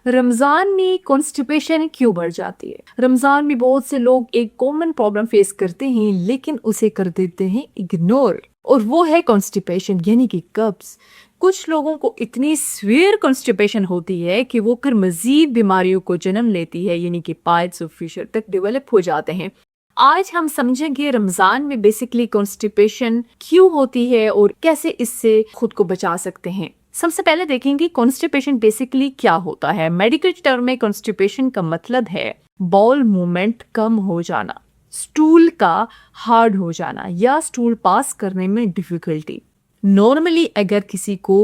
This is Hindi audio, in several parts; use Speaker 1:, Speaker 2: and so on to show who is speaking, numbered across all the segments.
Speaker 1: रमजान में कॉन्स्टिपेशन क्यों बढ़ जाती है? रमजान में बहुत से लोग एक कॉमन प्रॉब्लम फेस करते हैं लेकिन उसे कर देते हैं इग्नोर, और वो है कॉन्स्टिपेशन यानी कि कब्ज। कुछ लोगों को इतनी सीवियर कॉन्स्टिपेशन होती है कि वो फिर मजीद बीमारियों को जन्म लेती है, यानी कि पाइल्स और फिशर तक डेवलप हो जाते हैं। आज हम समझेंगे रमजान में बेसिकली कॉन्स्टिपेशन क्यों होती है और कैसे इससे खुद को बचा सकते हैं। सबसे पहले देखेंगे कॉन्स्टिपेशन बेसिकली क्या होता है। मेडिकल टर्म में कॉन्स्टिपेशन का मतलब है बाउल मूवमेंट कम हो जाना, स्टूल का हार्ड हो जाना या स्टूल पास करने में डिफिकल्टी। नॉर्मली अगर किसी को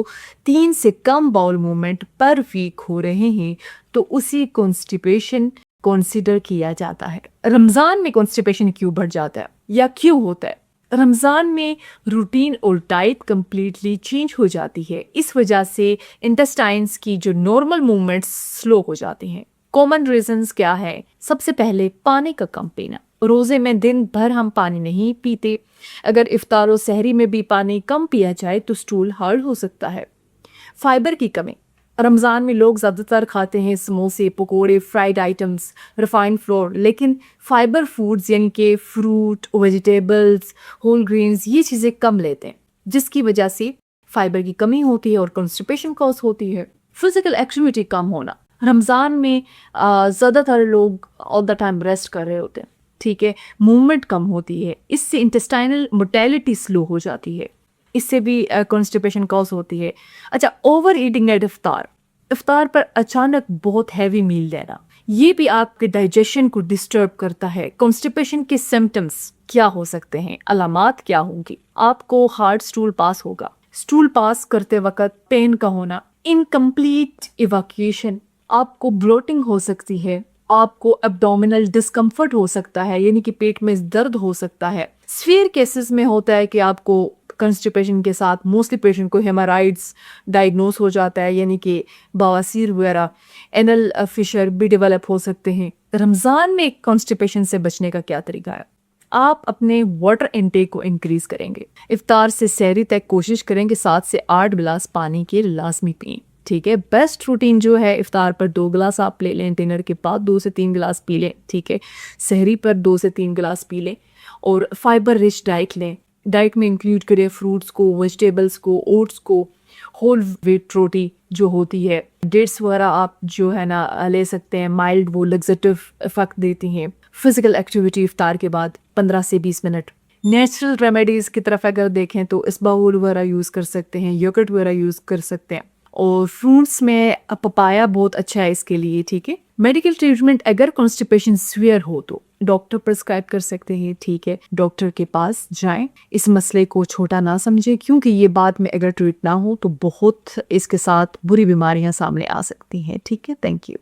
Speaker 1: 3 से कम बाउल मूवमेंट पर वीक हो रहे हैं तो उसी कॉन्स्टिपेशन कंसीडर किया जाता है। रमजान में कॉन्स्टिपेशन क्यों बढ़ जाता है या क्यों होता है? रमजान में रूटीन और डाइट कंप्लीटली चेंज हो जाती है। इस वजह से इंटेस्टाइन्स की जो नॉर्मल मूवमेंट्स स्लो हो जाती हैं। कॉमन रीजंस क्या है? सबसे पहले पानी का कम पीना। रोजे में दिन भर हम पानी नहीं पीते। अगर इफ्तार और सहरी में भी पानी कम पिया जाए तो स्टूल हार्ड हो सकता है। फाइबर की कमी। रमज़ान में लोग ज़्यादातर खाते हैं समोसे, पकोड़े, फ्राइड आइटम्स, रिफाइंड फ्लोर, लेकिन फाइबर फूड्स यानी कि फ्रूट, वेजिटेबल्स, होल ग्रेन्स ये चीज़ें कम लेते हैं, जिसकी वजह से फाइबर की कमी होती है और कॉन्स्टिपेशन कॉज होती है। फिजिकल एक्टिविटी कम होना। रमज़ान में ज़्यादातर लोग ऑल द टाइम रेस्ट कर रहे होते हैं, ठीक है, मूवमेंट कम होती है, इससे इंटेस्टाइनल मोटेलिटी स्लो हो जाती है, इससे भी कॉन्स्टिपेशन कॉज होती है। अच्छा, ओवर ईटिंग एट इफ्तार। इफ्तार पर अचानक बहुत हैवी मील लेना, ये भी आपके डाइजेशन को डिस्टर्ब करता है। कॉन्स्टिपेशन के सिम्टम्स क्या हो सकते हैं, अलामात क्या होंगी? आपको हार्ड स्टूल पास होगा, स्टूल पास करते वक्त पेन का होना, इनकम्प्लीट इवैक्यूएशन, आपको ब्लोटिंग हो सकती है, आपको एब्डोमिनल डिस्कम्फर्ट हो सकता है यानी कि पेट में दर्द हो सकता है। सीवियर केसेस में होता है कि आपको कॉन्स्टिपेशन के साथ मोस्टली पेशेंट को हेमोराइड्स डायग्नोस हो जाता है, यानी कि बवासीर वगैरह, एनल फिशर भी डेवलप हो सकते हैं। रमज़ान में कॉन्स्टिपेशन से बचने का क्या तरीका है? आप अपने वाटर इनटेक को इंक्रीज करेंगे। इफ्तार से सहरी तक कोशिश करेंगे 7 से 8 गिलास पानी के लाजमी पिएं, ठीक है। बेस्ट रूटीन जो है, इफ्तार पर 2 गिलास आप ले लें, डिनर के बाद 2 से 3 गिलास पी लें, ठीक है, सहरी पर 2 से 3 गिलास पी लें और फाइबर रिच डाइट लें। डाइट में इंक्लूड करें फ्रूट्स को, वेजिटेबल्स को, ओट्स को, होल व्हीट रोटी जो होती है, डेट्स वगैरह आप जो है ना ले सकते हैं, माइल्ड वो लग्जेटिव इफेक्ट देती हैं। फिजिकल एक्टिविटी इफ्तार के बाद 15 से 20 मिनट। नेचुरल रेमेडीज़ की तरफ अगर देखें तो इसबगोल वगैरह यूज़ कर सकते हैं, योगर्ट वगैरह यूज़ कर सकते हैं, और फ्रूट्स में पपाया बहुत अच्छा है इसके लिए, ठीक है। मेडिकल ट्रीटमेंट अगर कॉन्स्टिपेशन सीवियर हो तो डॉक्टर प्रिस्क्राइब कर सकते हैं, ठीक है, डॉक्टर के पास जाएं। इस मसले को छोटा ना समझें, क्योंकि ये बाद में अगर ट्रीट ना हो तो बहुत इसके साथ बुरी बीमारियां सामने आ सकती हैं, ठीक है। Thank you.